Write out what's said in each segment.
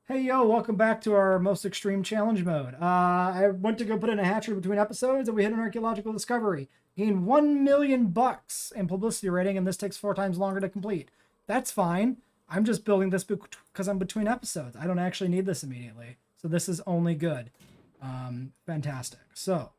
Hey, yo, welcome back to our most extreme challenge mode. I went to go put in a hatchery between episodes and we hit an archaeological discovery. Gained 1 million bucks in publicity rating, and this takes 4 times longer to complete. That's fine. I'm just building this because I'm between episodes. I don't actually need this immediately. So this is only good. Fantastic. So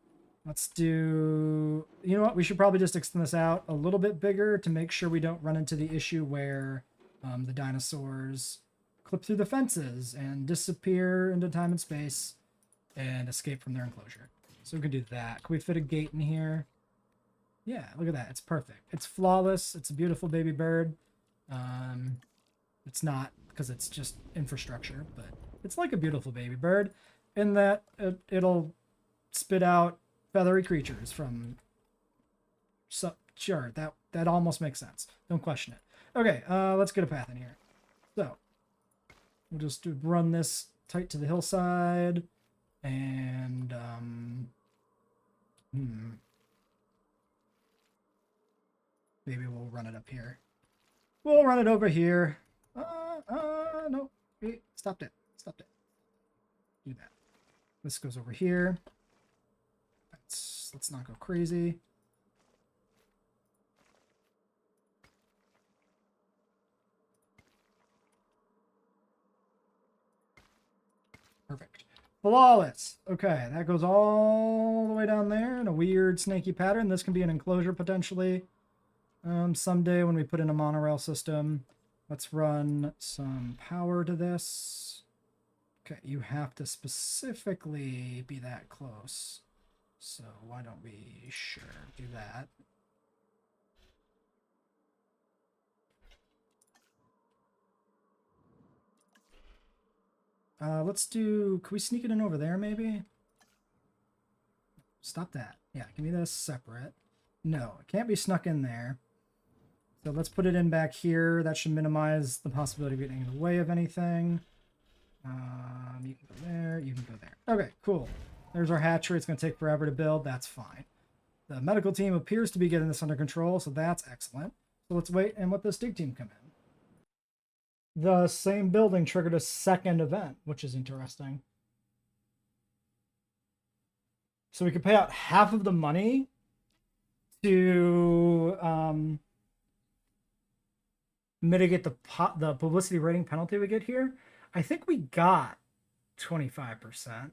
let's do, you know what? We should probably just extend this out a little bit bigger to make sure we don't run into the issue where the dinosaurs clip through the fences and disappear into time and space and escape from their enclosure. So we can do that. Can we fit a gate in here? Yeah, look at that. It's perfect. It's flawless. It's a beautiful baby bird. It's not because it's just infrastructure, but it's like a beautiful baby bird in that it'll spit out feathery creatures from... So, sure, that almost makes sense. Don't question it. Okay, let's get a path in here. So, we'll just run this tight to the hillside, and maybe we'll run it up here. We'll run it over here. No, wait, stopped it. Do that. This goes over here. Let's not go crazy. Perfect. Flawless. Okay, that goes all the way down there in a weird snaky pattern. This can be an enclosure potentially. Someday when we put in a monorail system. Let's run some power to this. Okay, you have to specifically be that close. So why don't we do that? Let's do, can we sneak it in over there maybe? Stop that. Yeah, give me this separate. No, it can't be snuck in there. So let's put it in back here. That should minimize the possibility of getting in the way of anything. You can go there, you can go there. Okay, cool. There's our hatchery. It's going to take forever to build. That's fine. The medical team appears to be getting this under control, so that's excellent. So let's wait and let this dig team come in. The same building triggered a second event, which is interesting. So we could pay out half of the money to mitigate the publicity rating penalty we get here. I think we got 25%.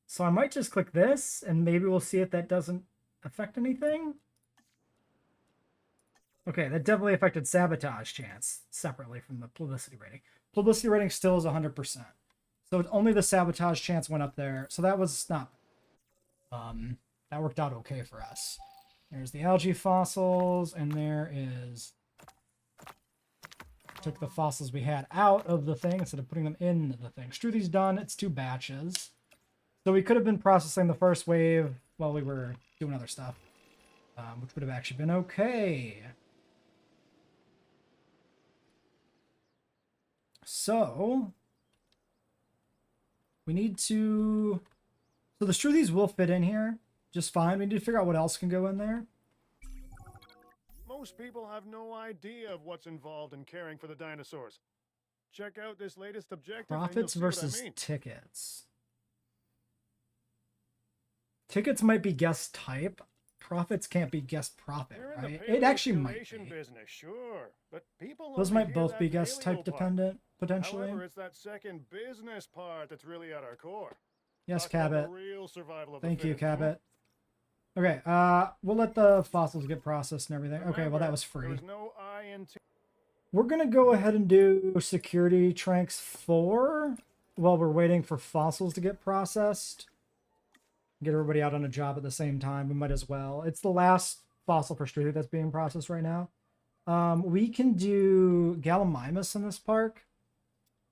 So I might just click this, and maybe we'll see if that doesn't affect anything. Okay, that definitely affected sabotage chance separately from the publicity rating. Publicity rating still is 100%. So it's only the sabotage chance went up there. So that was not... that worked out okay for us. There's the algae fossils, and there is... Took the fossils we had out of the thing instead of putting them in the thing. Struthy's done. It's 2 batches. So we could have been processing the first wave while we were doing other stuff, which would have actually been okay. So we need to... So the Struthies will fit in here just fine. We need to figure out what else can go in there. Most people have no idea of what's involved in caring for the dinosaurs. Check out this latest objective. Profits versus tickets. Tickets might be guest type. Profits can't be guest profit, right? It actually might be. Business, sure, but people those might both be guest type dependent, potentially. However, it's that second business part that's really at our core. Yes, Cabot. Thank you, Cabot. Hmm? Okay, we'll let the fossils get processed and everything. Okay, well, that was free. We're going to go ahead and do security tranks 4 while we're waiting for fossils to get processed. Get everybody out on a job at the same time. We might as well. It's the last fossil for Struthy that's being processed right now. We can do Gallimimus in this park.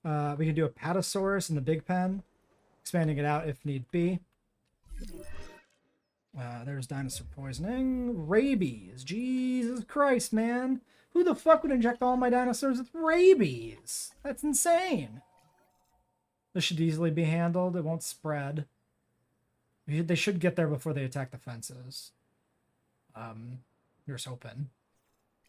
We can do a Patasaurus in the big pen, expanding it out if need be. There's dinosaur poisoning. Rabies. Jesus Christ, man. Who the fuck would inject all my dinosaurs with rabies? That's insane. This should easily be handled. It won't spread. They should get there before they attack the fences. Here's hoping.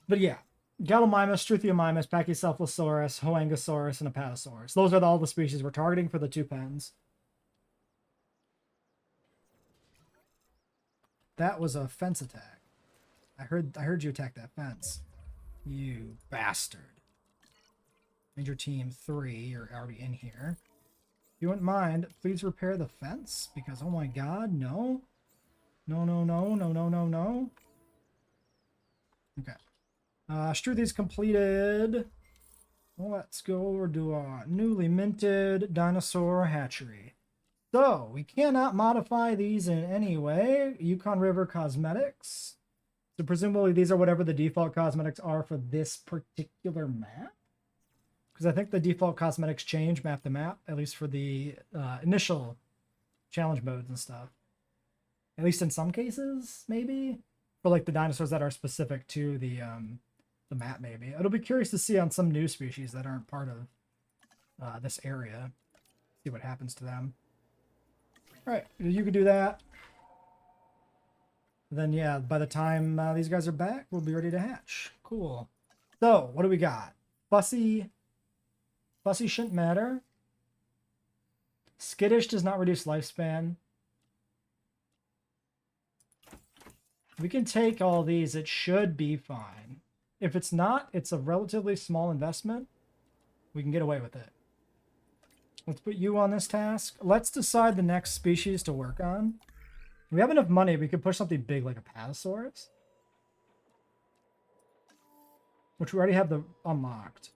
But yeah, Gallimimus, Struthiomimus, Pachycephalosaurus, Hoangosaurus, and Apatosaurus. Those are all the species we're targeting for the 2 pens. That was a fence attack. I heard you attack that fence. You bastard. Major Team 3, you're already in here. If you wouldn't mind, please repair the fence, because oh my god, no. No, no, no, no, no, no, no. Okay. Struthy's completed. Let's go over to our newly minted dinosaur hatchery. So, we cannot modify these in any way. Yukon River Cosmetics. So presumably these are whatever the default cosmetics are for this particular map. Because I think the default cosmetics change map to map, at least for the initial challenge modes and stuff. At least in some cases, maybe. For like the dinosaurs that are specific to the map, maybe. It'll be curious to see on some new species that aren't part of this area. See what happens to them. Alright, you can do that. Then yeah, by the time these guys are back, we'll be ready to hatch. Cool. So, what do we got? Fussy shouldn't matter. Skittish does not reduce lifespan. We can take all these. It should be fine. If it's not, it's a relatively small investment. We can get away with it. Let's put you on this task. Let's decide the next species to work on. We have enough money. We could push something big like a Apatosaurus, which we already have the unlocked.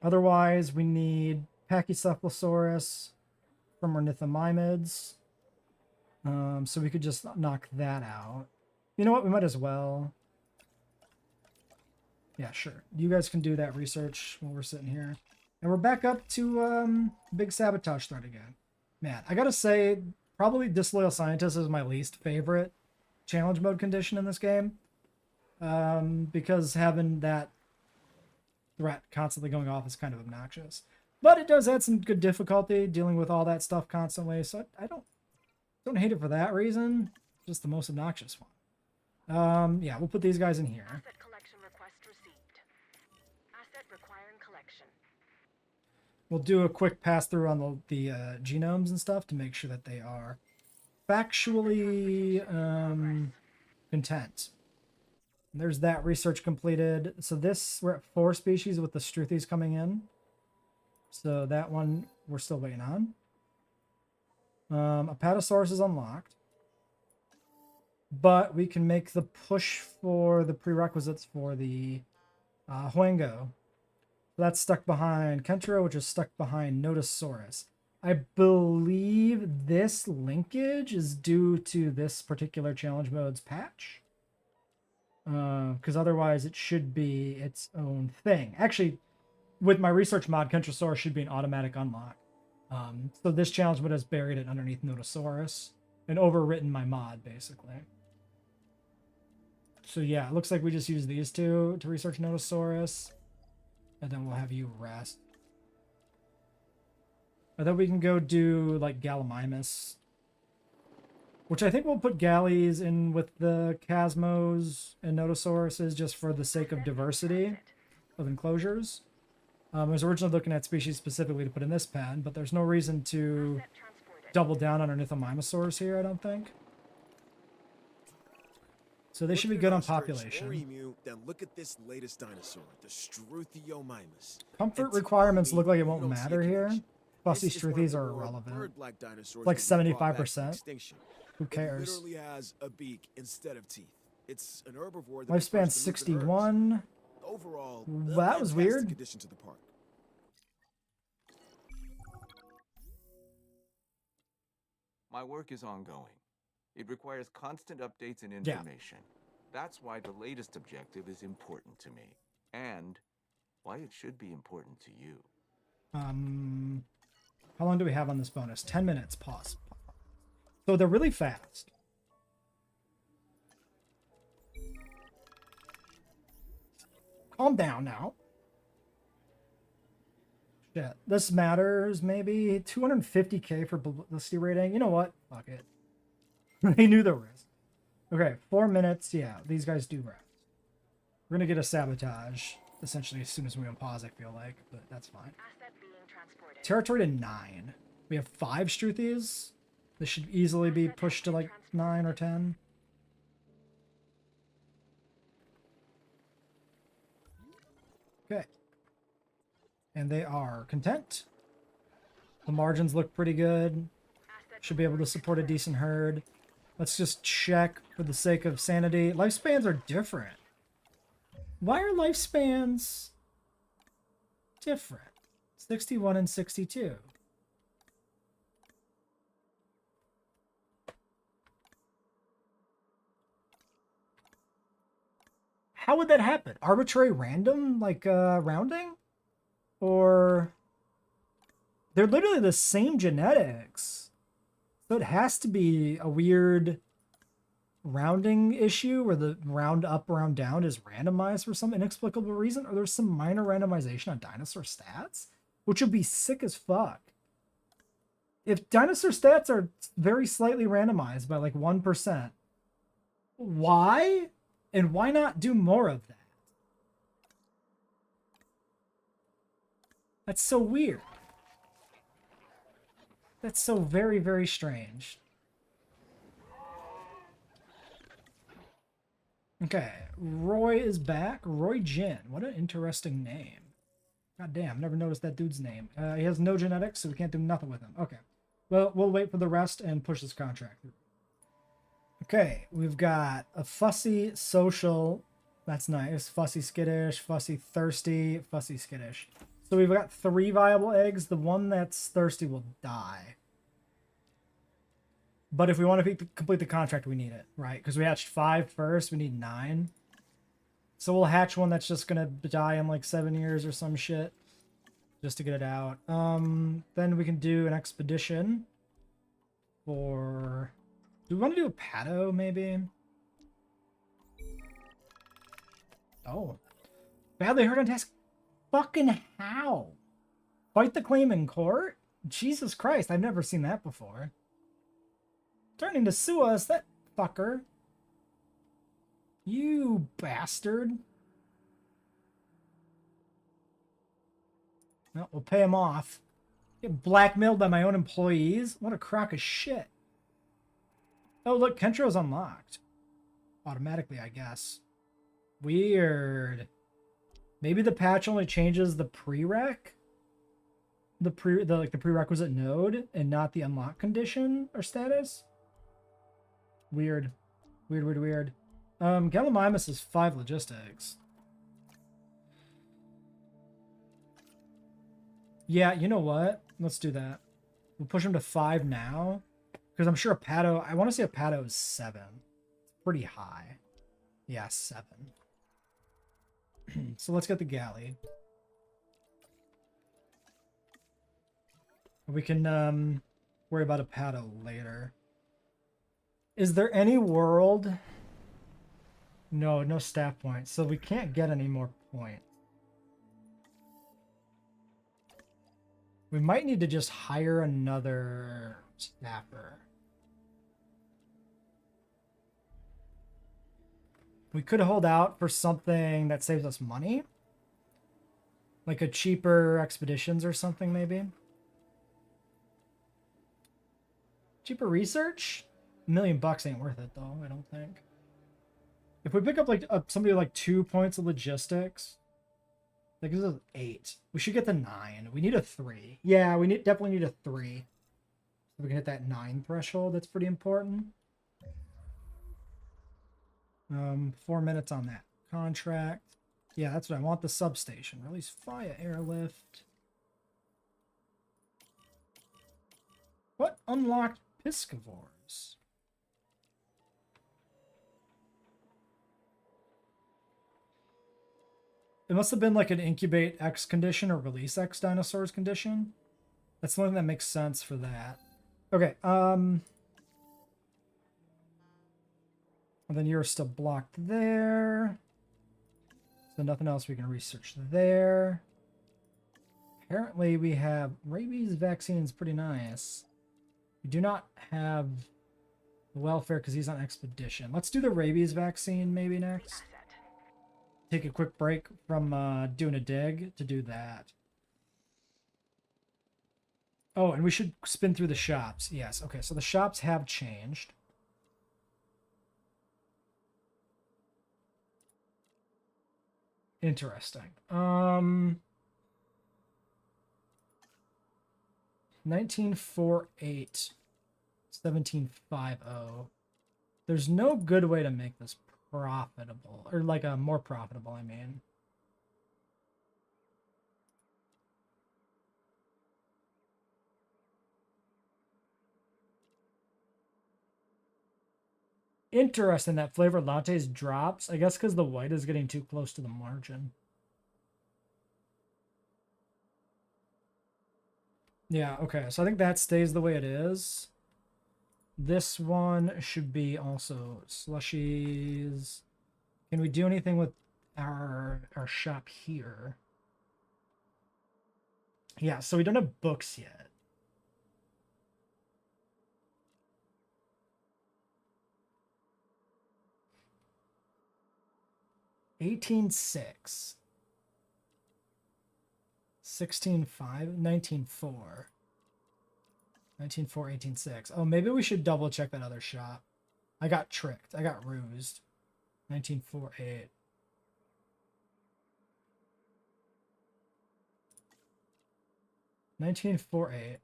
Otherwise, we need Pachycephalosaurus from Ornithomimids. So we could just knock that out. You know what? We might as well. Yeah, sure. You guys can do that research while we're sitting here. And we're back up to big sabotage threat again. Man, I gotta say, probably Disloyal Scientist is my least favorite challenge mode condition in this game. Because having that threat constantly going off is kind of obnoxious. But it does add some good difficulty dealing with all that stuff constantly, so I don't hate it for that reason. Just the most obnoxious one. Yeah, we'll put these guys in here. Asset collection request received. Asset requiring collection. We'll do a quick pass through on the genomes and stuff to make sure that they are factually content. And there's that research completed. So this, we're at 4 species with the Struthies coming in. So that one we're still waiting on. Apatosaurus is unlocked. But we can make the push for the prerequisites for the Huango. That's stuck behind Kentro, which is stuck behind Notosaurus. I believe this linkage is due to this particular challenge mode's patch. Because otherwise it should be its own thing. Actually, with my research mod, Kentrosaurus should be an automatic unlock. So this challenge mode has buried it underneath Notosaurus and overwritten my mod, basically. So yeah, it looks like we just use these two to research Notosaurus. And then we'll have you rest. And then we can go do, like, Gallimimus. Which I think we'll put Gallies in with the Chasmos and Notosauruses just for the sake of diversity of enclosures. I was originally looking at species specifically to put in this pen, but there's no reason to double down on Ornithomimosaurus here, I don't think. So they should be good on population. Then look at this latest dinosaur, the Struthiomimus. Comfort requirements look like it won't matter here. Fussy Struthies are irrelevant. Like 75%. Who cares? It literally has a beak instead of teeth. It's an herbivore that Lifespan 61. Overall, that was weird. Addition to the park. My work is ongoing. It requires constant updates and information. That's why the latest objective is important to me. And why it should be important to you. How long do we have on this bonus? 10 minutes. Pause. So they're really fast. Calm down now. Shit. This matters, maybe. 250k for publicity rating. You know what? Fuck it. They knew the risk. Okay, 4 minutes. Yeah, these guys do rest. We're gonna get a sabotage essentially as soon as we unpause, I feel like, but that's fine. Asset being transported. Territory to 9. We have 5 Struthies. This should easily be pushed to like 9 or 10. Okay. And they are content. The margins look pretty good. Should be able to support a decent herd. Let's just check for the sake of sanity. Lifespans are different. Why are lifespans different? 61 and 62. How would that happen? Arbitrary random, like rounding? Or they're literally the same genetics. So it has to be a weird rounding issue where the round up, round down is randomized for some inexplicable reason, or there's some minor randomization on dinosaur stats, which would be sick as fuck. If dinosaur stats are very slightly randomized by like 1%, why? And why not do more of that? That's so weird. That's so very, very strange. Okay, Roy is back. Roy Jin. What an interesting name. God damn, never noticed that dude's name. He has no genetics, so we can't do nothing with him. Okay. Well, we'll wait for the rest and push this contract through. Okay, we've got a fussy social. That's nice. Fussy skittish, fussy thirsty, fussy skittish. So we've got 3 viable eggs. The one that's thirsty will die. But if we want to complete the contract, we need it, right? Because we hatched 5 first, we need 9. So we'll hatch one that's just gonna die in like 7 years or some shit, just to get it out. Then we can do an expedition for. Do we want to do a Pato maybe? Oh, badly hurt on task. Fucking how? Fight the claim in court? Jesus Christ, I've never seen that before. Turning to sue us, that fucker. You bastard. Well, we'll pay him off. Get blackmailed by my own employees? What a crock of shit. Oh, look, Kentro's unlocked. Automatically, I guess. Weird. Maybe the patch only changes the prereq? The prerequisite node and not the unlock condition or status? Weird. Weird. Gallimimus is 5 logistics. Yeah, you know what? Let's do that. We'll push him to 5 now. Because I'm sure a Pato... I want to say a Pato is 7. It's pretty high. Yeah, 7. So let's get the galley. We can worry about a Pato later. Is there any world? No, no staff points. So we can't get any more points. We might need to just hire another staffer. We could hold out for something that saves us money. Like a cheaper expeditions or something, maybe. Cheaper research? $1 million ain't worth it, though, I don't think. If we pick up like somebody with like 2 points of logistics, like this is 8. We should get the 9. We need a 3. Yeah, we definitely need a 3. So we can hit that 9 threshold. That's pretty important. 4 minutes on that contract. Yeah, that's what I want. The substation. Release via airlift. What unlocked piscivores? It must have been like an incubate X condition or release X dinosaurs condition. That's something that makes sense for that. Okay, and then you're still blocked there. So nothing else we can research there. Apparently we have rabies vaccines, pretty nice. We do not have welfare because he's on expedition. Let's do the rabies vaccine maybe next. Asset. take a quick break from doing a dig to do that. Oh, and we should spin through the shops. Yes. Okay, so the shops have changed. Interesting. 1948 1750. There's no good way to make this profitable, or like a more profitable, I mean. Interesting that flavored lattes drops. I guess because the white is getting too close to the margin. Yeah, okay. So I think that stays the way it is. This one should be also slushies. Can we do anything with our shop here? Yeah, so we don't have books yet. $18.6. 16.5. 19.4. 19.4, 18.6. Oh, maybe we should double check that other shop. I got tricked. I got rused. 19.48. $19.48.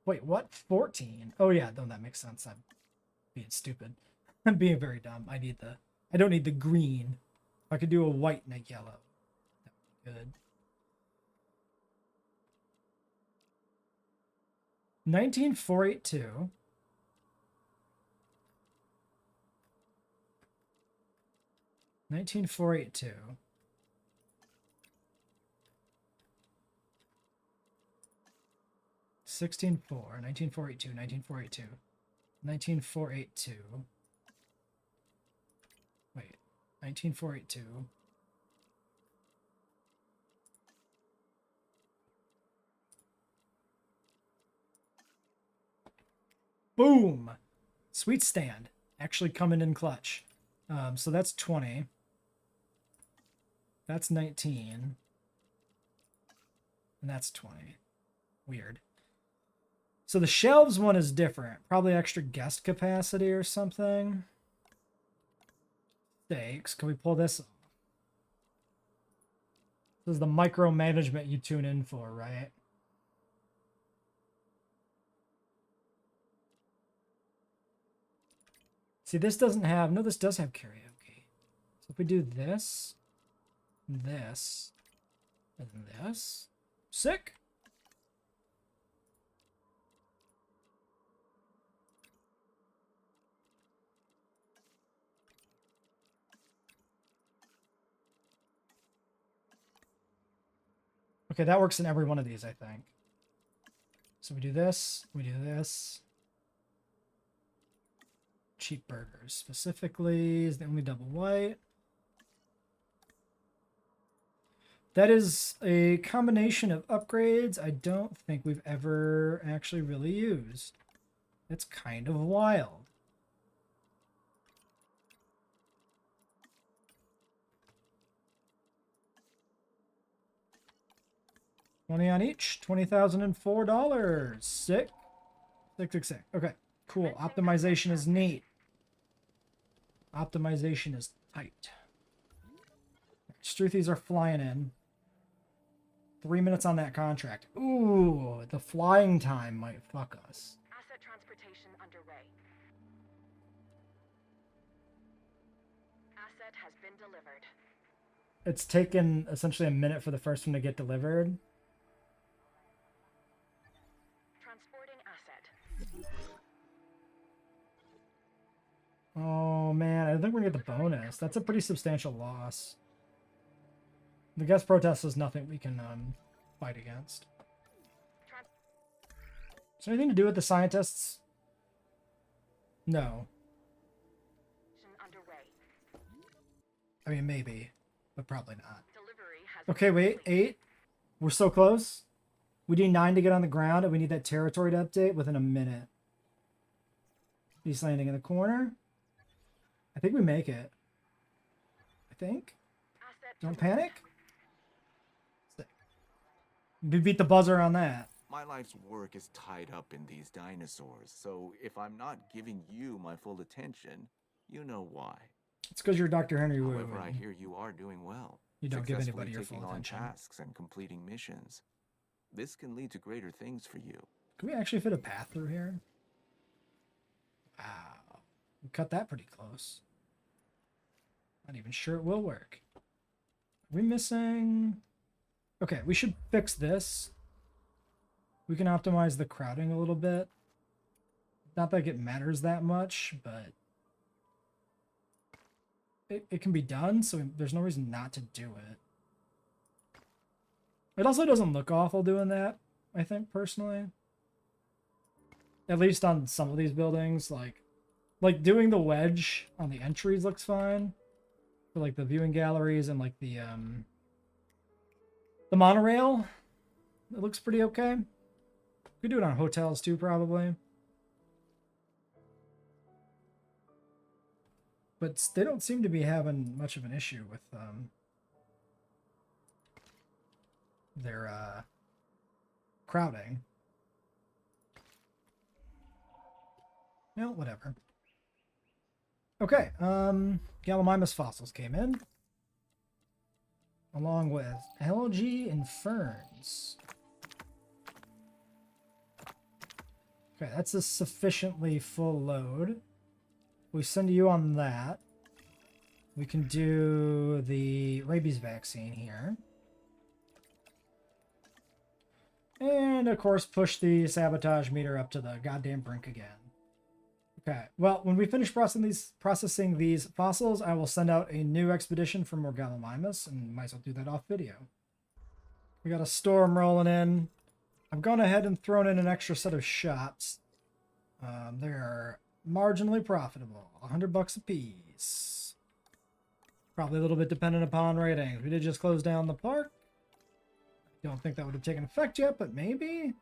Wait, what? 14? Oh yeah, no, that makes sense. I'm being stupid. I'm being very dumb. I don't need the green. If I could do a white and a yellow, that would be good. 19.482. 19.482. 16.4. 19.482. 19.482. 19.482. Wait. 19.482. Boom! Sweet stand. Actually coming in clutch. So that's 20. That's 19. And that's 20. Weird. So the shelves one is different. Probably extra guest capacity or something. Steaks. Can we pull this? This is the micromanagement you tune in for, right? See, this doesn't have... No, this does have karaoke. So if we do this, and this, and this... Sick! Okay, that works in every one of these, I think. So we do this, we do this. Cheap burgers specifically is the only double white. That is a combination of upgrades I don't think we've ever actually really used. It's kind of wild. $20 on each, $20,004. Sick. Sick. Okay, cool. Optimization is neat. Optimization is tight. Struthies are flying in. 3 minutes on that contract. Ooh, the flying time might fuck us. Asset transportation underway. Asset has been delivered. It's taken essentially a minute for the first one to get delivered. Transporting asset. Oh man, I think we're gonna get the bonus. That's a pretty substantial loss. The guest protest is nothing we can fight against. Is there anything to do with the scientists? No. Underway. I mean, maybe, but probably not. Delivery has Okay, wait, 8. We're so close. We need 9 to get on the ground, and we need that territory to update within a minute. East landing in the corner. I think we make it. I think. Don't panic. We beat the buzzer on that. My life's work is tied up in these dinosaurs, so if I'm not giving you my full attention, you know why. It's because you're Dr. Henry Wu. However, I hear you are doing well. You don't give Successfully anybody your full taking on attention. tasks and completing missions. This can lead to greater things for you. Can we actually fit a path through here? Wow. We cut that pretty close. Not even sure it will work. Are we missing... Okay, we should fix this. We can optimize the crowding a little bit. Not like it matters that much, but... It can be done, so there's no reason not to do it. It also doesn't look awful doing that, I think, personally. At least on some of these buildings, like doing the wedge on the entries looks fine. For like the viewing galleries and like the monorail, it looks pretty okay. We could do it on hotels too, probably. But they don't seem to be having much of an issue with their crowding. No, whatever. Okay, Gallimimus fossils came in. Along with algae and ferns. Okay, that's a sufficiently full load. We send you on that. We can do the rabies vaccine here. And, of course, push the sabotage meter up to the goddamn brink again. Okay, well, when we finish processing these fossils, I will send out a new expedition for more Gallimimus, and might as well do that off video. We got a storm rolling in. I've gone ahead and thrown in an extra set of shots. They are marginally profitable, $100 a piece. Probably a little bit dependent upon ratings. We did just close down the park. Don't think that would have taken effect yet, but maybe.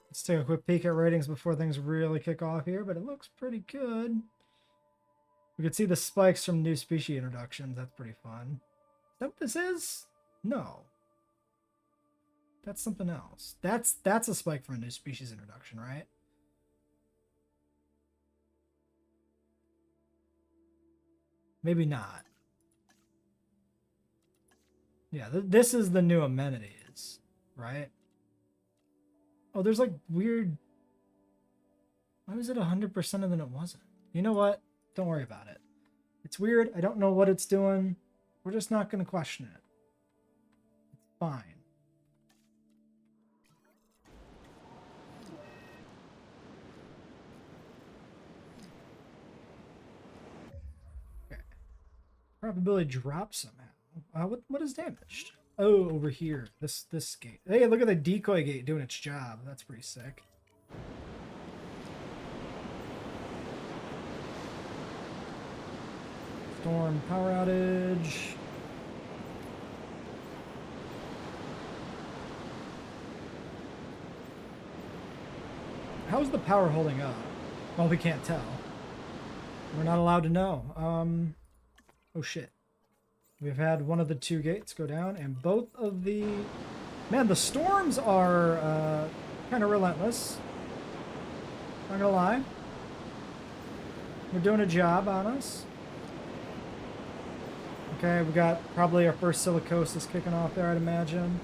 Let's take a quick peek at ratings before things really kick off here, but it looks pretty good. We can see the spikes from new species introductions. That's pretty fun. Is that what this is? No. That's something else. That's a spike from a new species introduction, right? Maybe not. Yeah, this is the new amenities, right? Oh, there's like weird... Why was it 100% and then it wasn't? You know what? Don't worry about it. It's weird. I don't know what it's doing. We're just not going to question it. It's fine. Okay. Probability drops somehow. What is damaged? Oh, over here. This gate. Hey, look at the decoy gate doing its job. That's pretty sick. Storm power outage. How's the power holding up? Well, we can't tell. We're not allowed to know. Oh shit. We've had one of the two gates go down, and both of the... Man, the storms are kind of relentless. Not gonna lie. We're doing a job on us. Okay, we got probably our first silicosis kicking off there, I'd imagine.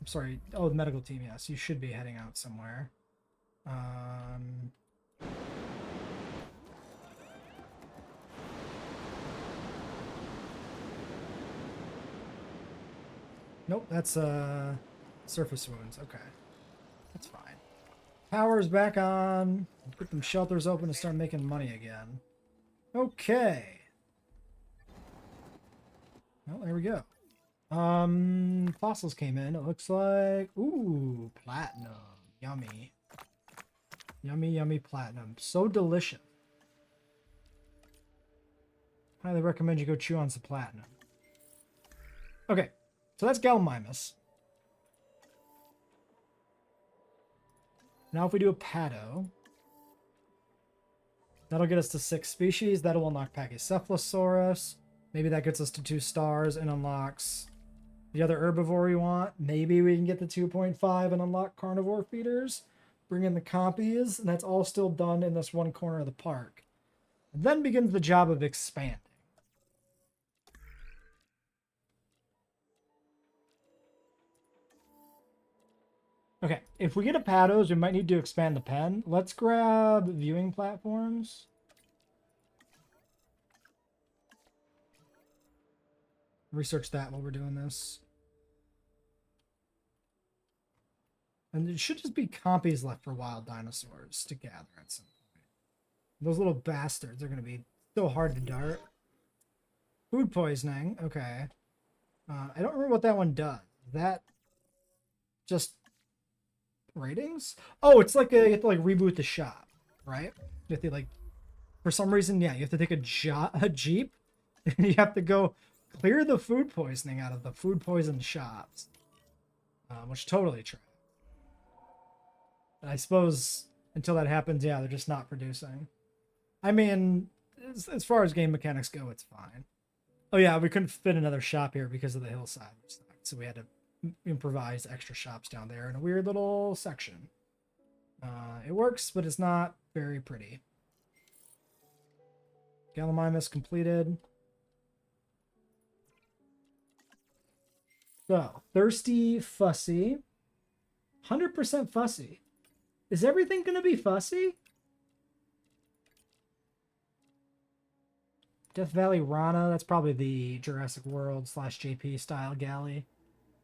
I'm sorry. Oh, the medical team, yes. You should be heading out somewhere. Nope, that's surface wounds. Okay, that's fine. Power's back on. Get them shelters open and start making money again. Okay. Well, there we go. Fossils came in. It looks like... Ooh, platinum. Yummy. Yummy, yummy platinum. So delicious. Highly recommend you go chew on some platinum. Okay, so that's Gallimimus. Now if we do a Pado, that'll get us to 6 species. That'll unlock Pachycephalosaurus. Maybe that gets us to 2 stars and unlocks the other herbivore we want. Maybe we can get the 2.5 and unlock carnivore feeders. Bring in the compies, and that's all still done in this one corner of the park. And then begins the job of expanding. Okay, if we get a Patos, we might need to expand the pen. Let's grab viewing platforms. Research that while we're doing this. And there should just be compies left for wild dinosaurs to gather at some point. Those little bastards are going to be so hard to dart. Food poisoning. Okay. I don't remember what that one does. That just ratings? Oh, it's like you have to like reboot the shop, right? You have to like, for some reason, yeah, you have to take a jeep and you have to go clear the food poisoning out of the food poisoned shops, which totally true. I suppose until that happens, yeah, they're just not producing. I mean, as far as game mechanics go, it's fine. Oh yeah, we couldn't fit another shop here because of the hillside, so we had to improvise extra shops down there in a weird little section. It works, but it's not very pretty. Gallimimus completed. So, thirsty, fussy. 100% fussy. Is everything going to be fussy? Death Valley Rana, that's probably the Jurassic World / JP style galley.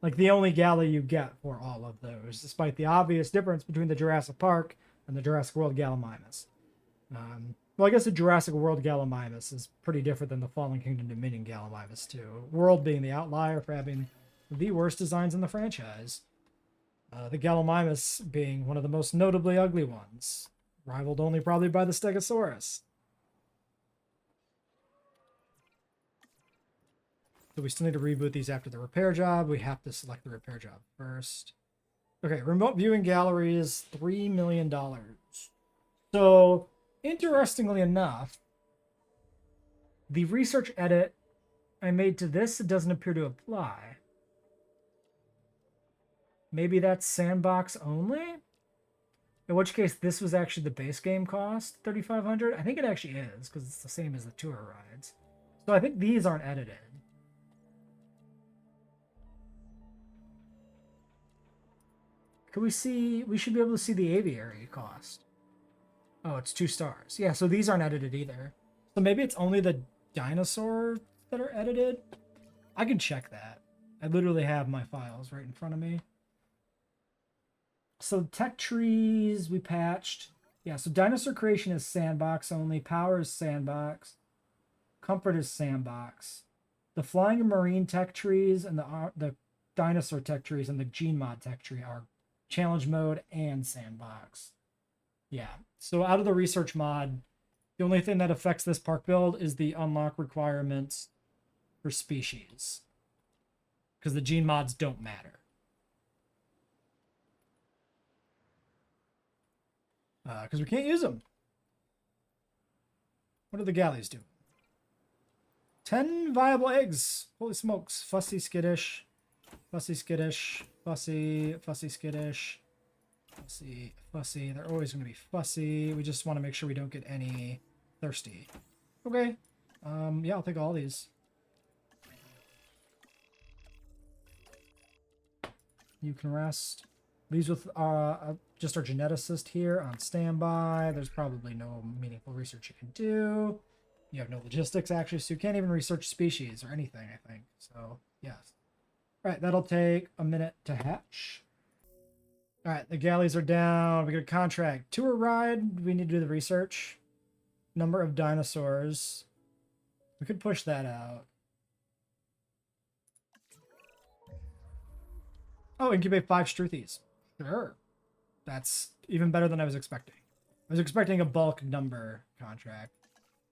Like the only galley you get for all of those, despite the obvious difference between the Jurassic Park and the Jurassic World Gallimimus. Well, I guess the Jurassic World Gallimimus is pretty different than the Fallen Kingdom Dominion Gallimimus too. World being the outlier for having the worst designs in the franchise. The Gallimimus being one of the most notably ugly ones, rivaled only probably by the Stegosaurus. So we still need to reboot these after the repair job. We have to select the repair job first. Okay, remote viewing galleries, $3 million. So, interestingly enough, the research edit I made to this, it doesn't appear to apply. Maybe that's sandbox only? In which case, this was actually the base game cost, $3,500. I think it actually is, because it's the same as the tour rides. So I think these aren't edited. Could we see, we should be able to see the aviary cost. Oh, it's 2 stars. Yeah, so these aren't edited either. So maybe it's only the dinosaurs that are edited? I can check that. I literally have my files right in front of me. So tech trees we patched. Yeah, so dinosaur creation is sandbox only. Power is sandbox. Comfort is sandbox. The flying and marine tech trees and the dinosaur tech trees and the gene mod tech tree are challenge mode and sandbox. Yeah, so out of the research mod, the only thing that affects this park build is the unlock requirements for species, because the gene mods don't matter. Because we can't use them. What are the galleys doing? 10 viable eggs. Holy smokes. Fussy, skittish. Fussy, skittish. Fussy, fussy, skittish. Fussy, fussy. They're always going to be fussy. We just want to make sure we don't get any thirsty. Okay. Yeah, I'll take all these. You can rest. Leaves with just our geneticist here on standby. There's probably no meaningful research you can do. You have no logistics, actually, so you can't even research species or anything, I think. So, yes. All right, that'll take a minute to hatch. All right, the galleys are down. We got a contract. Tour ride. We need to do the research. Number of dinosaurs. We could push that out. Oh, incubate 5 Struthies. Sure. That's even better than I was expecting. I was expecting a bulk number contract.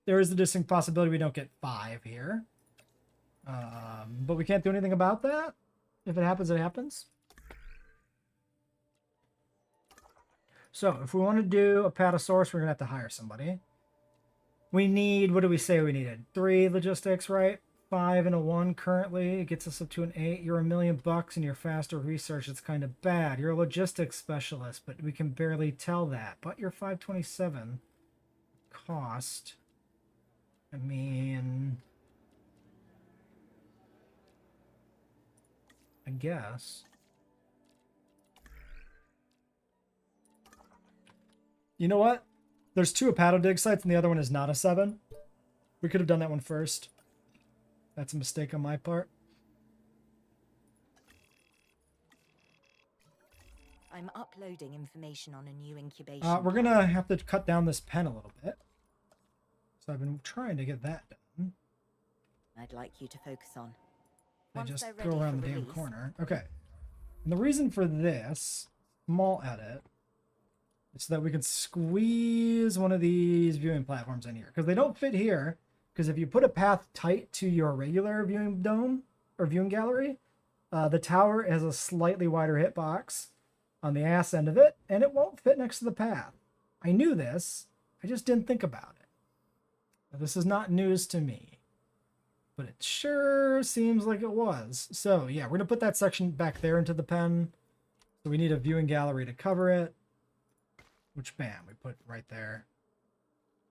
There is the distinct possibility we don't get 5 here. But we can't do anything about that. If it happens, it happens. So, if we want to do a Patasaurus, we're going to have to hire somebody. We need, what do we say we needed? 3 logistics, right? 5 and a 1 currently. It gets us up to an 8. You're $1 million and you're faster research. It's kind of bad. You're a logistics specialist, but we can barely tell that. But you're 527 cost. I mean, I guess. You know what? There's 2 Apato dig sites and the other one is not a 7. We could have done that one first. That's a mistake on my part. I'm uploading information on a new incubation. We're going to have to cut down this pen a little bit. So I've been trying to get that done. I'd like you to focus on. I Once just they're go ready around for the damn release, corner. Okay. And the reason for this small edit is so that we can squeeze one of these viewing platforms in here. Because they don't fit here. Because if you put a path tight to your regular viewing dome or viewing gallery, the tower has a slightly wider hitbox on the ass end of it, and it won't fit next to the path. I knew this. I just didn't think about it. Now, this is not news to me. But it sure seems like it was. So, yeah, we're going to put that section back there into the pen. So we need a viewing gallery to cover it. Which, bam, we put right there.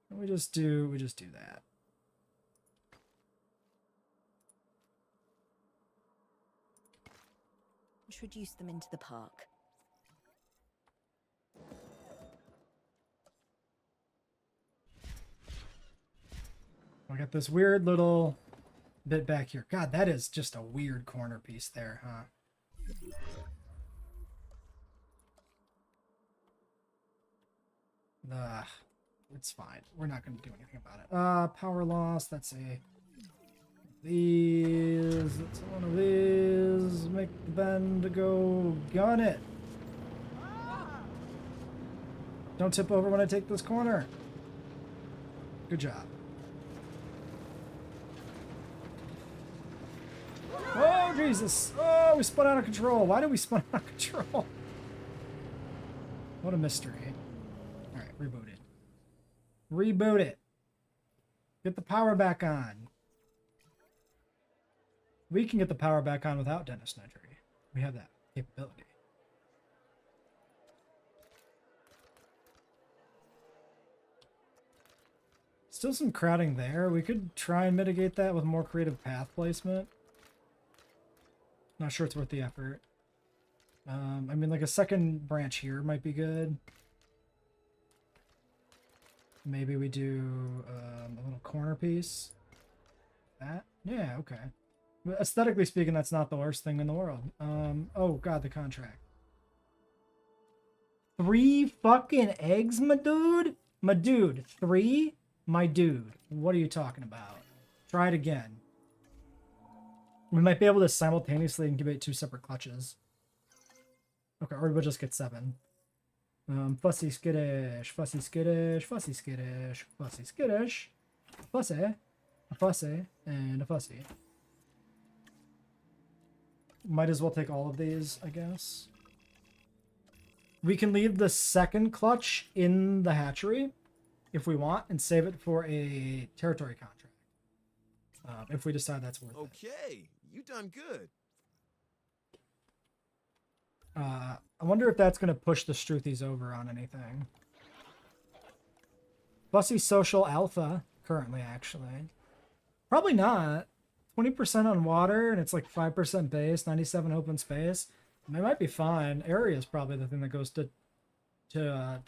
And we just do that. introduce them into the park. We got this weird little bit back here. God, that is just a weird corner piece there, huh? It's fine. We're not going to do anything about it. Power loss. That's a... These. It's one of these. Make the bend go. Gun it. Don't tip over when I take this corner. Good job. Oh, Jesus. Oh, we spun out of control. Why did we spun out of control? What a mystery. All right, reboot it. Reboot it. Get the power back on. We can get the power back on without Dennis Nedry. We have that capability. Still some crowding there. We could try and mitigate that with more creative path placement. Not sure it's worth the effort. I mean, like a second branch here might be good. Maybe we do a little corner piece. That? Yeah, okay. But aesthetically speaking, that's not the worst thing in the world. Oh, God, the contract. 3 fucking eggs, my dude? My dude. 3? My dude. What are you talking about? Try it again. We might be able to simultaneously incubate 2 separate clutches. Okay, or we'll just get 7. Fussy skittish, fussy skittish, fussy skittish, fussy skittish, fussy, a fussy, and a fussy. Might as well take all of these, I guess. We can leave the second clutch in the hatchery if we want and save it for a territory contract. If we decide that's worth it. Okay, you done good. I wonder if that's going to push the Struthies over on anything. Fussy Social Alpha, currently, actually. Probably not. 20% on water, and it's like 5% base, 97 open space. It might be fine. Area is probably the thing that goes to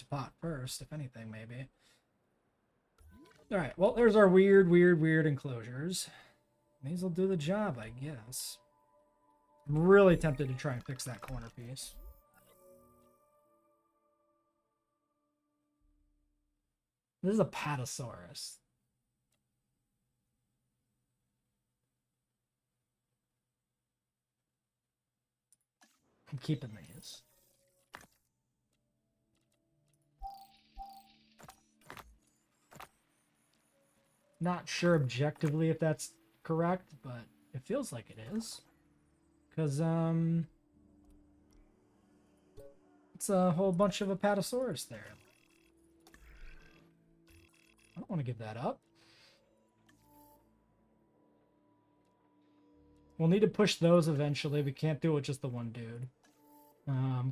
pot first, if anything, maybe. All right, well, there's our weird enclosures. These will do the job, I guess. I'm really tempted to try and fix that corner piece. This is a Patasaurus. I'm keeping these. Not sure objectively if that's correct, but it feels like it is. Because, it's a whole bunch of Apatosaurus there. I don't want to give that up. We'll need to push those eventually. We can't do it with just the one dude.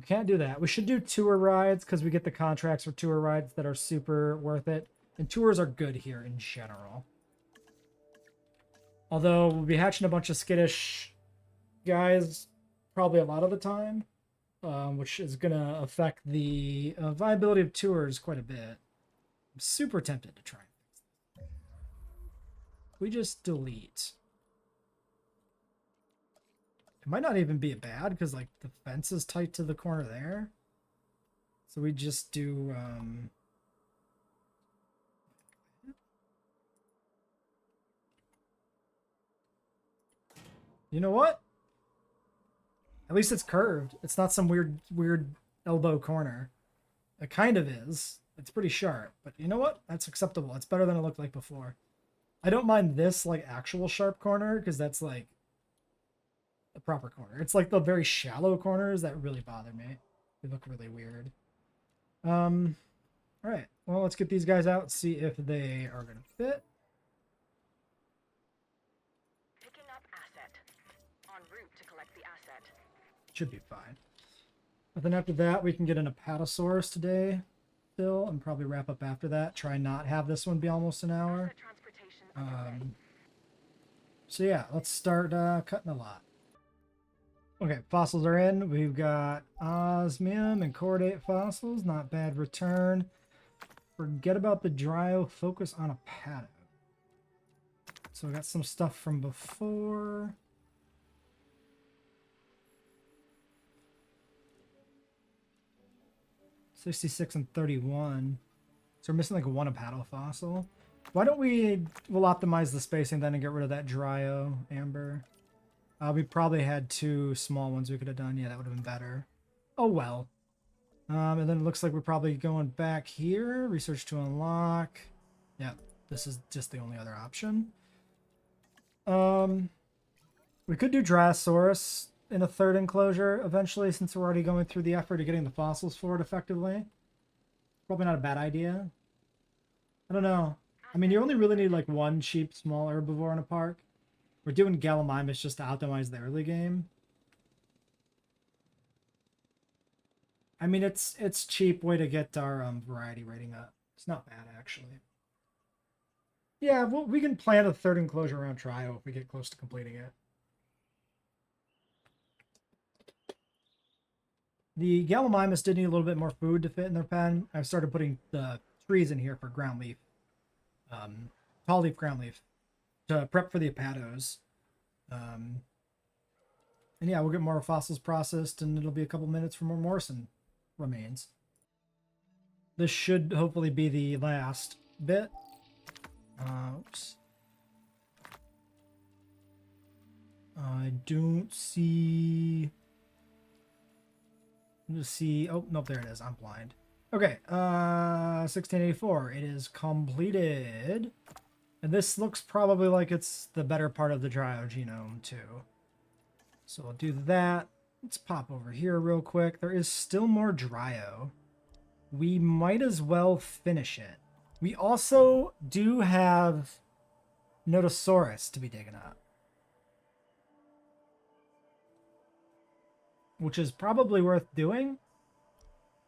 Can't do that. We should do tour rides because we get the contracts for tour rides that are super worth it. And tours are good here in general. Although we'll be hatching a bunch of skittish guys probably a lot of the time, which is going to affect the viability of tours quite a bit. I'm super tempted to try. We just delete. It might not even be bad because like the fence is tight to the corner there. So we just do you know what? At least it's curved. It's not some weird elbow corner. It kind of is. It's pretty sharp, but you know what? That's acceptable. It's better than it looked like before. I don't mind this like actual sharp corner because that's like a proper corner. It's like the very shallow corners that really bother me. They look really weird. All right. Well, let's get these guys out and see if they are going to fit. Picking up asset. En route to collect the asset. Should be fine. But then after that, we can get an Apatosaurus today still and probably wrap up after that. Try not have this one be almost an hour. Asset transportation underway. So yeah, let's start cutting a lot. Okay, fossils are in. We've got osmium and chordate fossils. Not bad return. Forget about the dryo. Focus on a pattern. So we got some stuff from before. $66 and $31. So we're missing like one Apato fossil. Why don't we'll optimize the spacing then and get rid of that dryo amber. We probably had two small ones we could have done. Yeah, that would have been better. Oh well. And then it looks like we're probably going back here. Research to unlock. Yeah, this is just the only other option. We could do Dryosaurus in a third enclosure eventually, since we're already going through the effort of getting the fossils for it effectively. Probably not a bad idea. I don't know. I mean, you only really need like one cheap small herbivore in a park. We're doing Gallimimus just to optimize the early game. I mean, it's cheap way to get our variety rating up. It's not bad, actually. Yeah, well, we can plan a third enclosure around Trio if we get close to completing it. The Gallimimus did need a little bit more food to fit in their pen. I've started putting the trees in here for ground leaf. Tall leaf, ground leaf. To prep for the Apatos. And yeah, we'll get more fossils processed and it'll be a couple minutes for more Morrison remains. This should hopefully be the last bit. Oops. I don't see... Let's see. Oh, nope, there it is. I'm blind. Okay, 1684. It is completed. And this looks probably like it's the better part of the Dryo genome, too. So we'll do that. Let's pop over here real quick. There is still more Dryo. We might as well finish it. We also do have Notosaurus to be digging up. Which is probably worth doing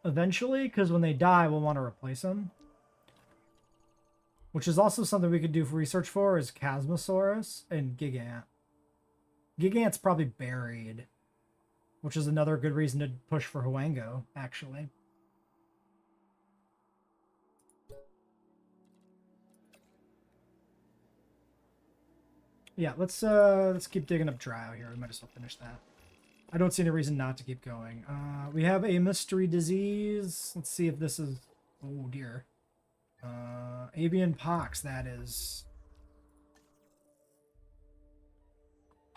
eventually, because when they die, we'll want to replace them. Which is also something we could do for research for, is Chasmosaurus and Gigant. Gigant's probably buried, which is another good reason to push for Huango, actually. Yeah, let's keep digging up Dryo here. We might as well finish that. I don't see any reason not to keep going. We have a mystery disease. Let's see if this is... Oh, dear. Avian pox, that is.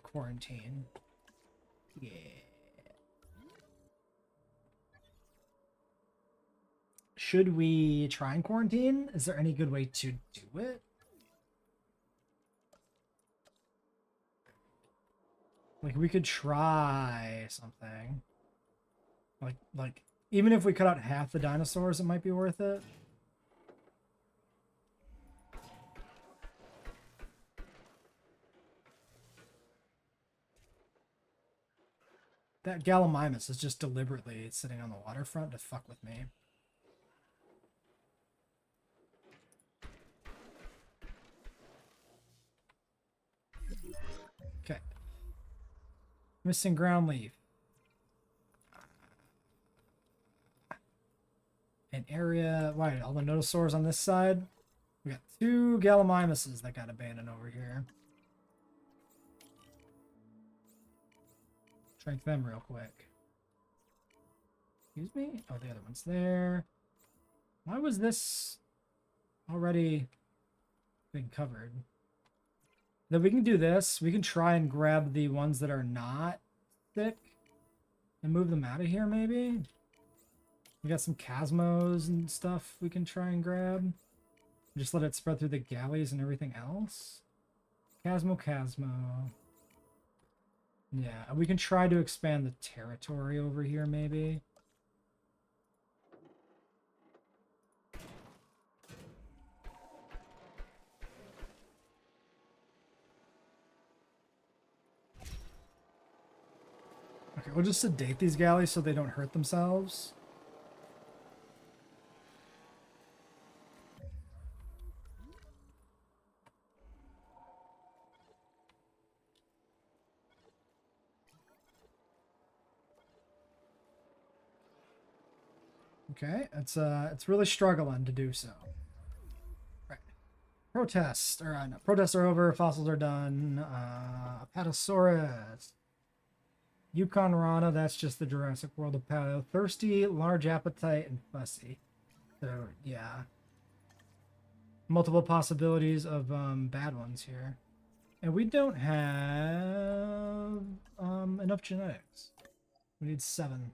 Quarantine. Yeah. Should we try and quarantine? Is there any good way to do it? Like, we could try something. Like, even if we cut out half the dinosaurs, it might be worth it. That Gallimimus is just deliberately sitting on the waterfront to fuck with me. Okay. Missing ground leaf. An area. Why? All the notosaurs on this side? We got 2 Gallimimuses that got abandoned over here. Strike them real quick. Excuse me? Oh, the other one's there. Why was this already being covered? Then we can do this. We can try and grab the ones that are not thick and move them out of here, maybe? We got some Chasmos and stuff we can try and grab. Just let it spread through the galleys and everything else. Chasmo. Yeah, we can try to expand the territory over here, maybe. Okay, we'll just sedate these galleys so they don't hurt themselves. Okay, it's really struggling to do so. Right. Protests are over, fossils are done. Apatosaurus. Yukon Rana, that's just the Jurassic World of Pato. Thirsty, large appetite, and fussy. So yeah. Multiple possibilities of bad ones here. And we don't have enough genetics. We need 7.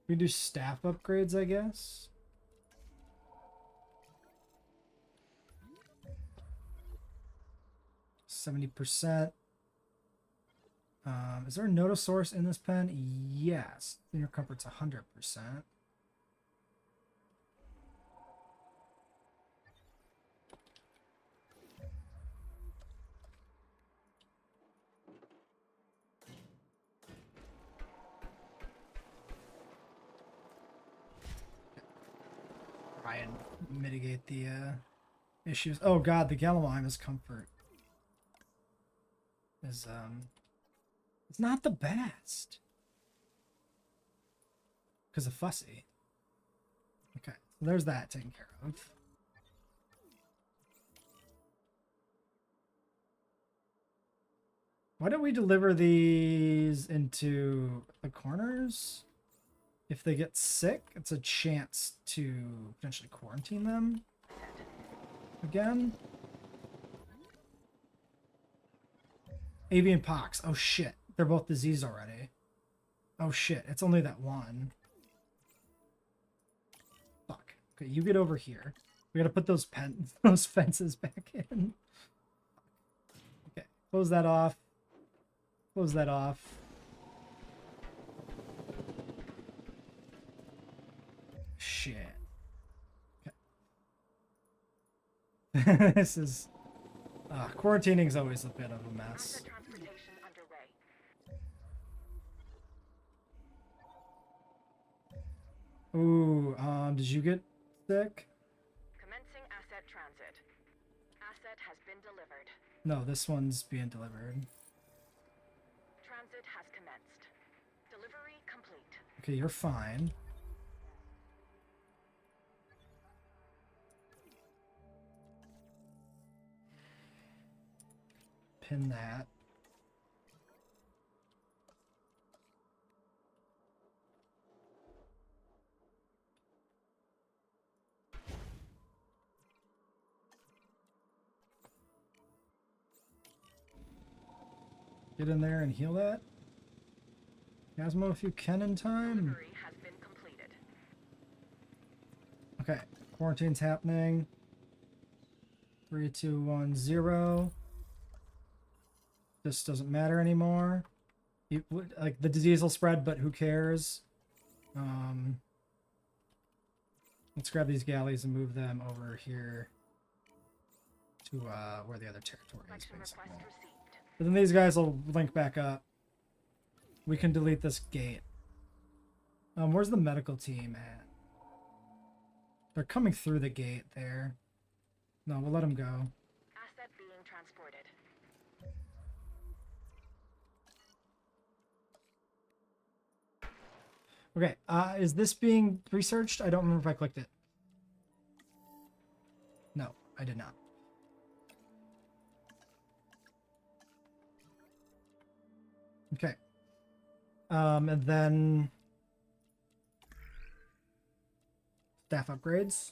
We do staff upgrades, I guess. %. Is there a notosaurus in this pen? Yes. Inner comfort's 100%. Try and mitigate the issues. Oh god, the Gallimimus comfort is it's not the best because of fussy. Okay, so there's that taken care of. Why don't we deliver these into the corners? If they get sick, it's a chance to potentially quarantine them again. Avian pox. Oh shit. They're both diseased already. Oh shit. It's only that one. Fuck. Okay, you get over here. We gotta put those fences back in. Okay, close that off. Close that off. Shit. Okay. This is... quarantining is always a bit of a mess. Transportation underway. Ooh, did you get sick? Commencing asset transit. Asset has been delivered. No, this one's being delivered. Transit has commenced. Delivery complete. Okay, you're fine. Pin that. Get in there and heal that. Cosmo, if you can in time. Delivery has been completed. Okay, quarantine's happening. 3, 2, 1, 0. This doesn't matter anymore. Like the disease will spread, but who cares? Let's grab these galleys and move them over here to where the other territory is, Collection basically. request received. But then these guys will link back up. We can delete this gate. Where's the medical team at? They're coming through the gate there. No, we'll let them go. Asset being transported. Okay, is this being researched? I don't remember if I clicked it. No, I did not. Okay. And then staff upgrades.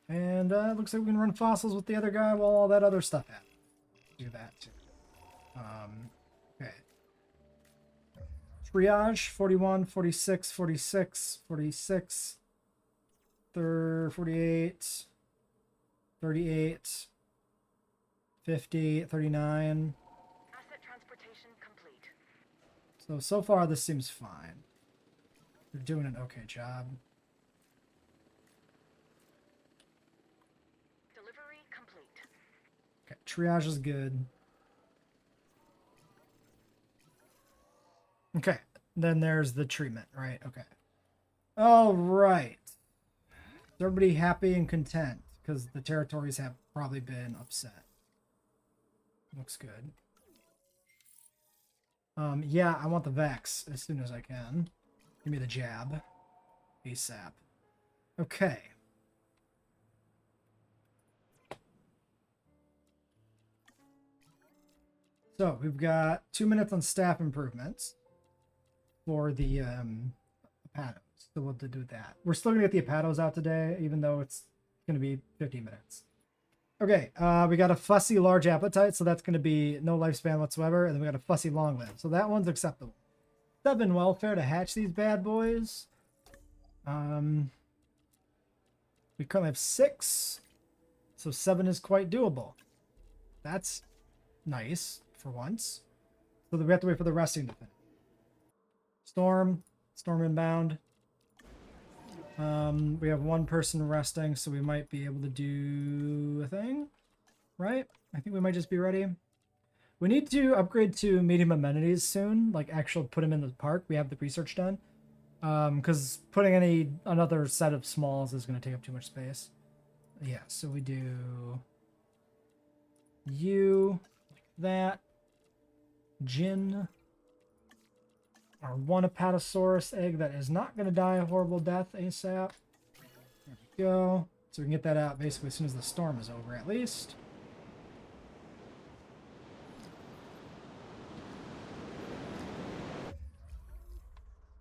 And looks like we can run fossils with the other guy while all that other stuff happens. Do that too. Okay. Triage 41, 46, 46, 46, 48, 38, 50, 39. Asset transportation complete. So far this seems fine. They're doing an okay job. Delivery complete. Okay, triage is good. Okay, then there's the treatment, right? Okay. All right. Is everybody happy and content? Because the territories have probably been upset. Looks good. Yeah, I want the Vex as soon as I can. Give me the jab. ASAP. Okay. So we've got 2 minutes on staff improvements for the Apatos. So we'll have to do that. We're still gonna get the Apatos out today, even though it's gonna be 15 minutes. Okay, we got a fussy large appetite, so that's gonna be no lifespan whatsoever, and then we got a fussy long live, so that one's acceptable. 7 welfare to hatch these bad boys. We currently have 6, so 7 is quite doable. That's nice for once. So we have to wait for the resting to finish. Storm inbound. We have 1 person resting, so we might be able to do a thing, right? I think we might just be ready. We need to upgrade to medium amenities soon, like actually put them in the park. We have the research done. Because putting another set of smalls is going to take up too much space. Yeah, so we do you, that, Jin, our 1 Apatosaurus egg that is not going to die a horrible death ASAP. There we go. So we can get that out basically as soon as the storm is over at least.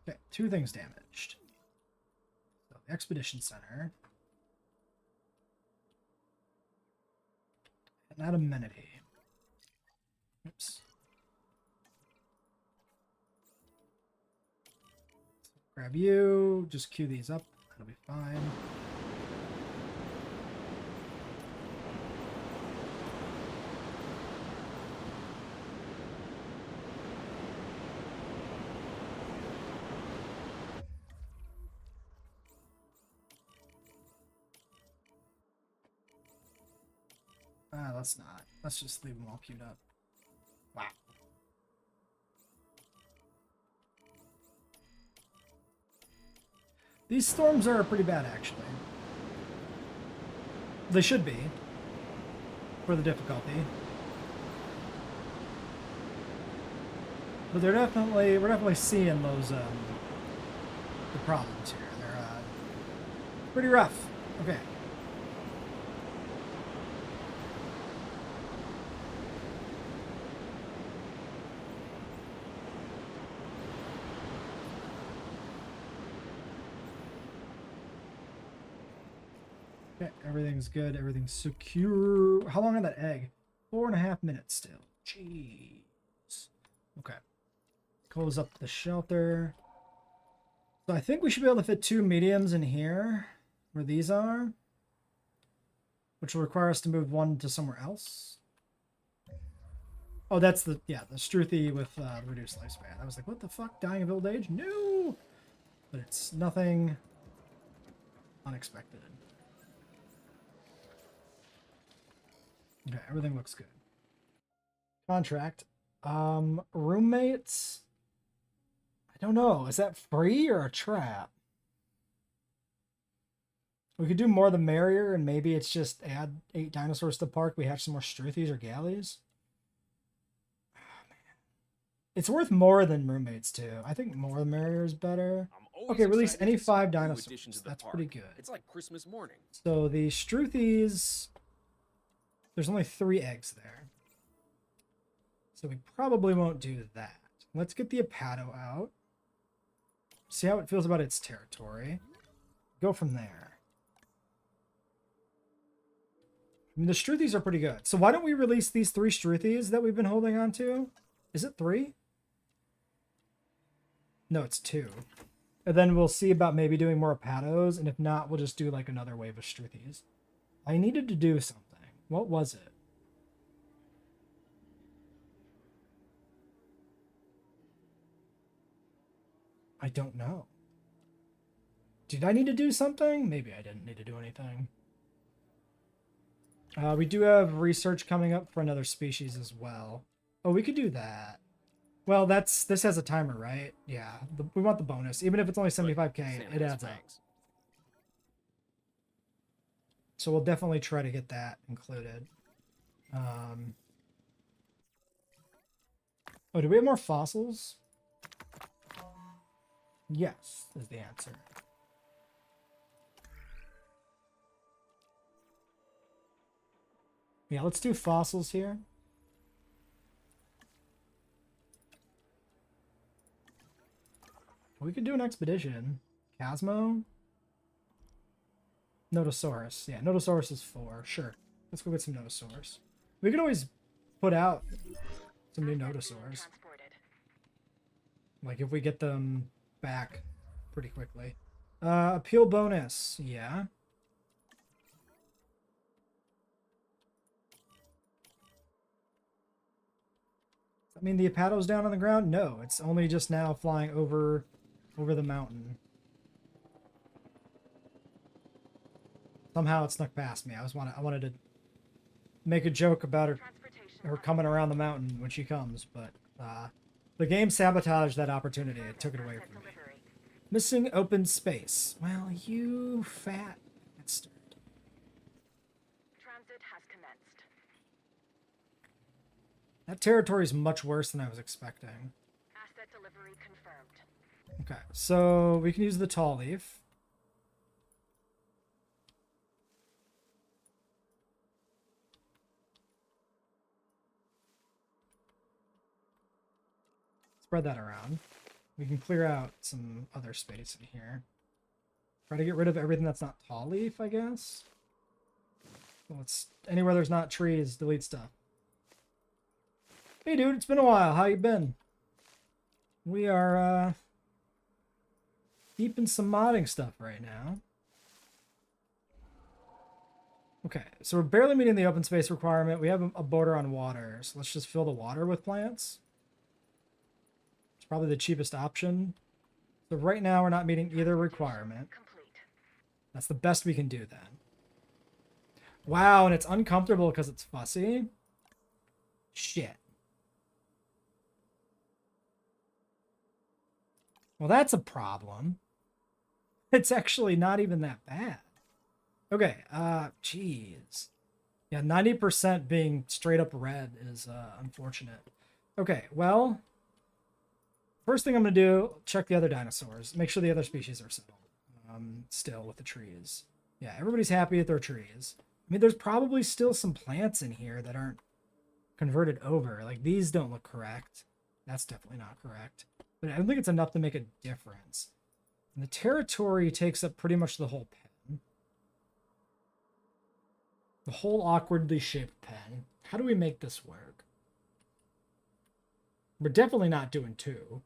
Okay, 2 things damaged. So the Expedition Center. And that amenity. Oops. Grab you, just queue these up, that'll be fine. Let's not. Let's just leave them all queued up. Wow. These storms are pretty bad, actually. They should be. For the difficulty. But we're definitely seeing those, the problems here. They're, pretty rough. Okay. Okay, everything's good. Everything's secure. How long on that egg? 4.5 minutes still. Jeez. Okay. Close up the shelter. So I think we should be able to fit 2 mediums in here, where these are, which will require us to move 1 to somewhere else. Oh, that's the Struthi with reduced lifespan. I was like, what the fuck? Dying of old age? No! But it's nothing unexpected. Okay, everything looks good. Contract. Roommates? I don't know. Is that free or a trap? We could do more the merrier, and maybe it's just add 8 dinosaurs to the park. We hatch some more Struthies or Galleys. Oh, man. It's worth more than roommates, too. I think more the merrier is better. Okay, release any 5 dinosaurs. That's pretty good. It's like Christmas morning. So the Struthies... There's only 3 eggs there. So we probably won't do that. Let's get the Apato out. See how it feels about its territory. Go from there. I mean, the Struthies are pretty good. So why don't we release these 3 Struthies that we've been holding on to? Is it 3? No, it's 2. And then we'll see about maybe doing more Apatos. And if not, we'll just do like another wave of Struthies. I needed to do something. What was it? I don't know. Did I need to do something? Maybe I didn't need to do anything. We do have research coming up for another species as well. Oh, we could do that. Well, this has a timer, right? Yeah, we want the bonus. Even if it's only 75k, it adds up. So we'll definitely try to get that included. Oh, do we have more fossils? Yes, is the answer. Yeah, let's do fossils here. We could do an expedition. Chasmo? Notosaurus. Yeah, Notosaurus is 4. Sure. Let's go get some Notosaurus. We could always put out some new Notosaurs. Like if we get them back pretty quickly. Appeal bonus. Yeah. I mean, the Apato's down on the ground? No, it's only just now flying over the mountain. Somehow it snuck past me. I wanted to make a joke about her coming around the mountain when she comes, but the game sabotaged that opportunity. It took it away from me. Missing open space. Well, you fat bastard. Transit has commenced. That territory is much worse than I was expecting. Asset delivery confirmed. Okay, so we can use the tall leaf. Spread that around. We can clear out some other space in here. Try to get rid of everything that's not tall leaf, I guess. Well, it's anywhere there's not trees, delete stuff. Hey dude, it's been a while. How you been? We are deep in some modding stuff right now. Okay, so we're barely meeting the open space requirement. We have a border on water, so let's just fill the water with plants. It's probably the cheapest option. So right now we're not meeting either requirement. Complete. That's the best we can do then. Wow, and it's uncomfortable because it's fussy. Shit. Well, that's a problem. It's actually not even that bad. Okay, jeez. Yeah, 90% being straight up red is unfortunate. Okay, well, first thing I'm going to do, check the other dinosaurs. Make sure the other species are settled. Still with the trees. Yeah, everybody's happy with their trees. I mean, there's probably still some plants in here that aren't converted over. Like, these don't look correct. That's definitely not correct. But I don't think it's enough to make a difference. And the territory takes up pretty much the whole pen. The whole awkwardly shaped pen. How do we make this work? We're definitely not doing 2.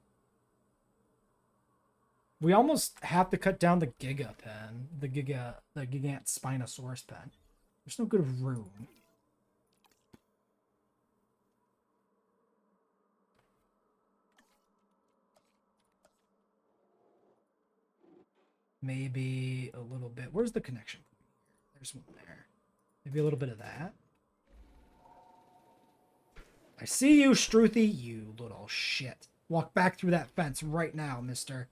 We almost have to cut down the Giga pen. The Gigant Spinosaurus pen. There's no good room. Maybe a little bit. Where's the connection? There's one there. Maybe a little bit of that. I see you, Struthy, you little shit. Walk back through that fence right now, mister.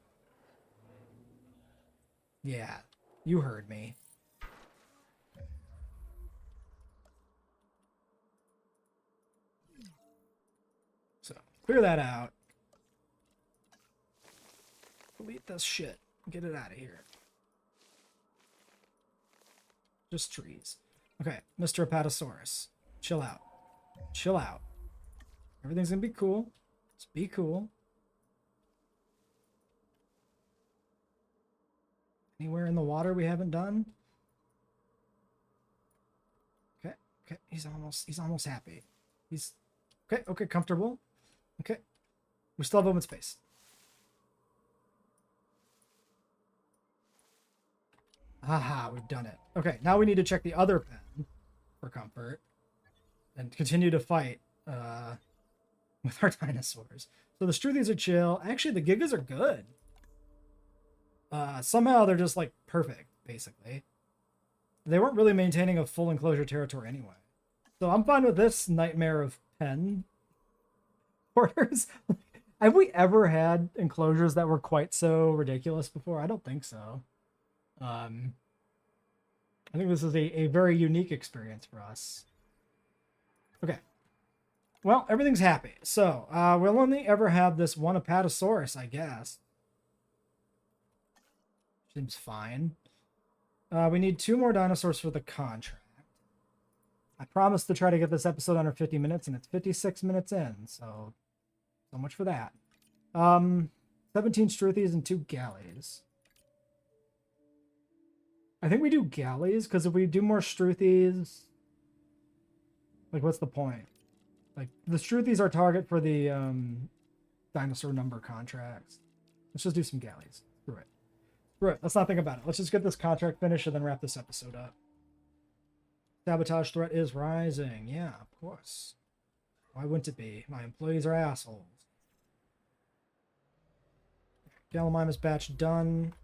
Yeah, you heard me. So, clear that out. Delete this shit. Get it out of here. Just trees. Okay, Mr. Apatosaurus. Chill out. Chill out. Everything's gonna be cool. Just be cool. Anywhere in the water we haven't done? Okay, okay. He's almost happy. He's okay, comfortable. Okay. We still have open space. Haha, we've done it. Okay, now we need to check the other pen for comfort and continue to fight with our dinosaurs. So the Struthies are chill. Actually, the Gigas are good. Somehow they're just like perfect, basically. They weren't really maintaining a full enclosure territory anyway. So I'm fine with this nightmare of pen quarters. Have we ever had enclosures that were quite so ridiculous before? I don't think so. I think this is a very unique experience for us. Okay. Well, everything's happy. So, we'll only ever have this one Apatosaurus, I guess. Seems fine. We need 2 more dinosaurs for the contract. I promised to try to get this episode under 50 minutes, and it's 56 minutes in, so much for that. 17 Struthies and 2 galleys. I think we do galleys, because if we do more Struthies, like, what's the point? Like, the Struthies are target for the dinosaur number contracts. Let's just do some galleys. Screw it. Screw it. Let's not think about it. Let's just get this contract finished and then wrap this episode up. Sabotage threat is rising. Yeah, of course. Why wouldn't it be? My employees are assholes. Gallimimus batch done.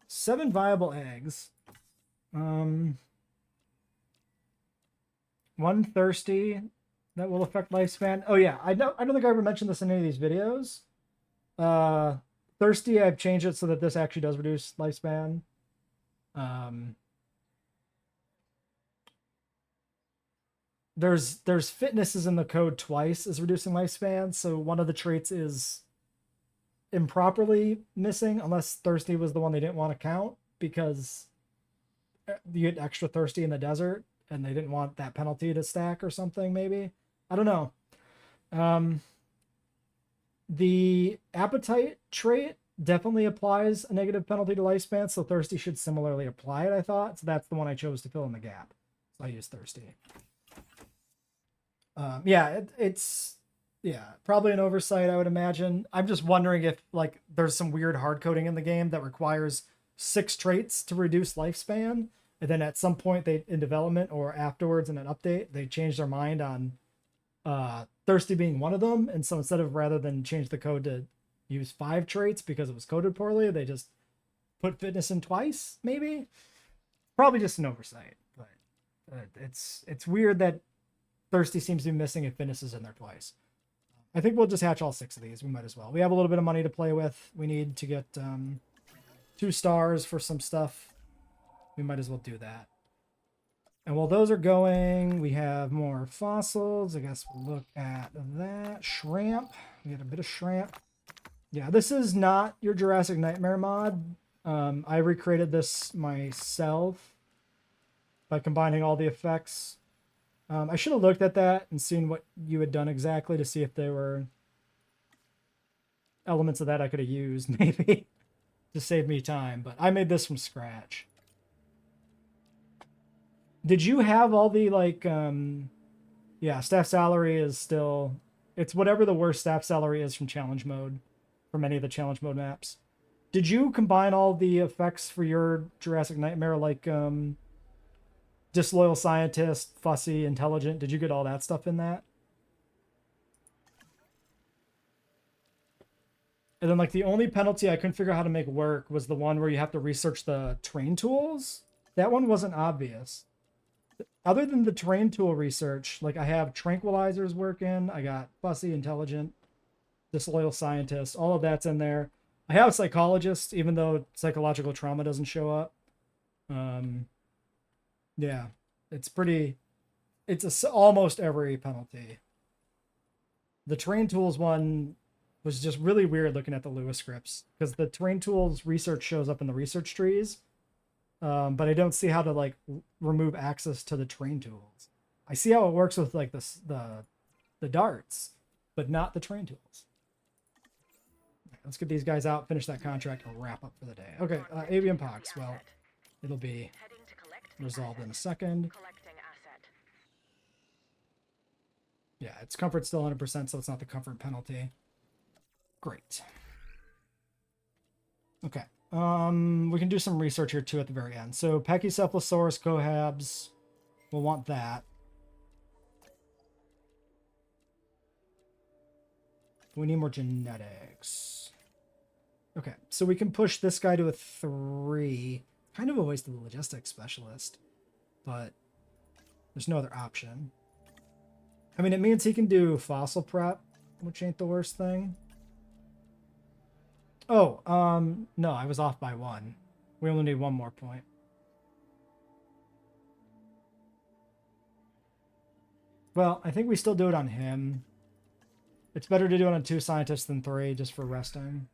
7 viable eggs. 1 thirsty that will affect lifespan. Oh yeah, I don't think I ever mentioned this in any of these videos. Thirsty, I've changed it so that this actually does reduce lifespan. There's fitnesses in the code twice as reducing lifespan, so one of the traits is improperly missing, unless thirsty was the one they didn't want to count because you get extra thirsty in the desert and they didn't want that penalty to stack or something, maybe. I don't know. The appetite trait definitely applies a negative penalty to lifespan, so thirsty should similarly apply it, I thought. So that's the one I chose to fill in the gap. So I use thirsty. Yeah, it's probably an oversight, I would imagine. I'm just wondering if like there's some weird hard coding in the game that requires 6 traits to reduce lifespan, and then at some point they in development or afterwards in an update they change their mind on thirsty being one of them, and so instead of rather than change the code to use 5 traits because it was coded poorly, they just put fitness in twice. Maybe, probably just an oversight, but it's weird that thirsty seems to be missing and fitness is in there twice. I think we'll just hatch all 6 of these. We might as well. We have a little bit of money to play with. We need to get 2 stars for some stuff. We might as well do that. And while those are going, we have more fossils. I guess we'll look at that. Shrimp. We get a bit of shrimp. Yeah, this is not your Jurassic Nightmare mod. I recreated this myself by combining all the effects. I should have looked at that and seen what you had done exactly to see if there were elements of that I could have used, maybe, to save me time. But I made this from scratch. Did you have all the, like, yeah, staff salary is still... It's whatever the worst staff salary is from challenge mode, from any of the challenge mode maps. Did you combine all the effects for your Jurassic Nightmare, like, disloyal scientist, fussy, intelligent? Did you get all that stuff in that? And then like the only penalty I couldn't figure out how to make work was the one where you have to research the terrain tools. That one wasn't obvious. Other than the terrain tool research, like I have tranquilizers working, I got fussy, intelligent, disloyal scientist, all of that's in there. I have psychologist, even though psychological trauma doesn't show up. Yeah, it's almost every penalty. The terrain tools one was just really weird looking at the Lewis scripts because the terrain tools research shows up in the research trees. But I don't see how to like remove access to the terrain tools. I see how it works with like the darts, but not the terrain tools. Let's get these guys out, finish that contract, and wrap up for the day. Okay, avian pox. Well, it'll be Heading to collect the resolved in a asset. second. Collecting asset. Yeah, its comfort's still 100%, so it's not the comfort penalty. Great. Okay. We can do some research here too at the very end. So Pachycephalosaurus cohabs, we'll want that. We need more genetics. Okay, so we can push this guy to a 3. Kind of a waste of the logistics specialist, but there's no other option. I mean, it means he can do fossil prep, which ain't the worst thing. Oh, no, I was off by 1. We only need 1 more point. Well, I think we still do it on him. It's better to do it on 2 scientists than 3, just for resting.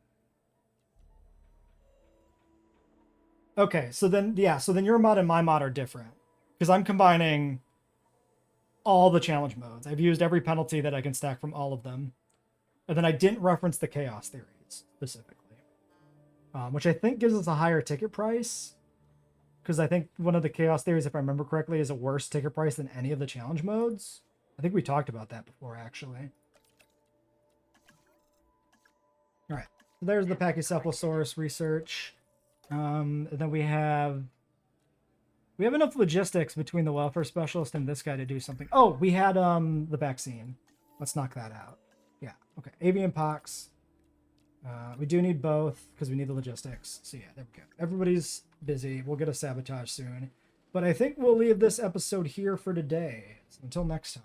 Okay, so then, yeah, so then your mod and my mod are different. Because I'm combining all the challenge modes. I've used every penalty that I can stack from all of them. And then I didn't reference the chaos theories, specifically. Which I think gives us a higher ticket price. Because I think one of the chaos theories, if I remember correctly, is a worse ticket price than any of the challenge modes. I think we talked about that before, actually. All right, so there's the Pachycephalosaurus research. And then we have enough logistics between the welfare specialist and this guy to do something. Oh, we had the vaccine. Let's knock that out. Yeah, okay. Avian pox. We do need both because we need the logistics. So yeah, there we go. Everybody's busy. We'll get a sabotage soon. But I think we'll leave this episode here for today. So until next time.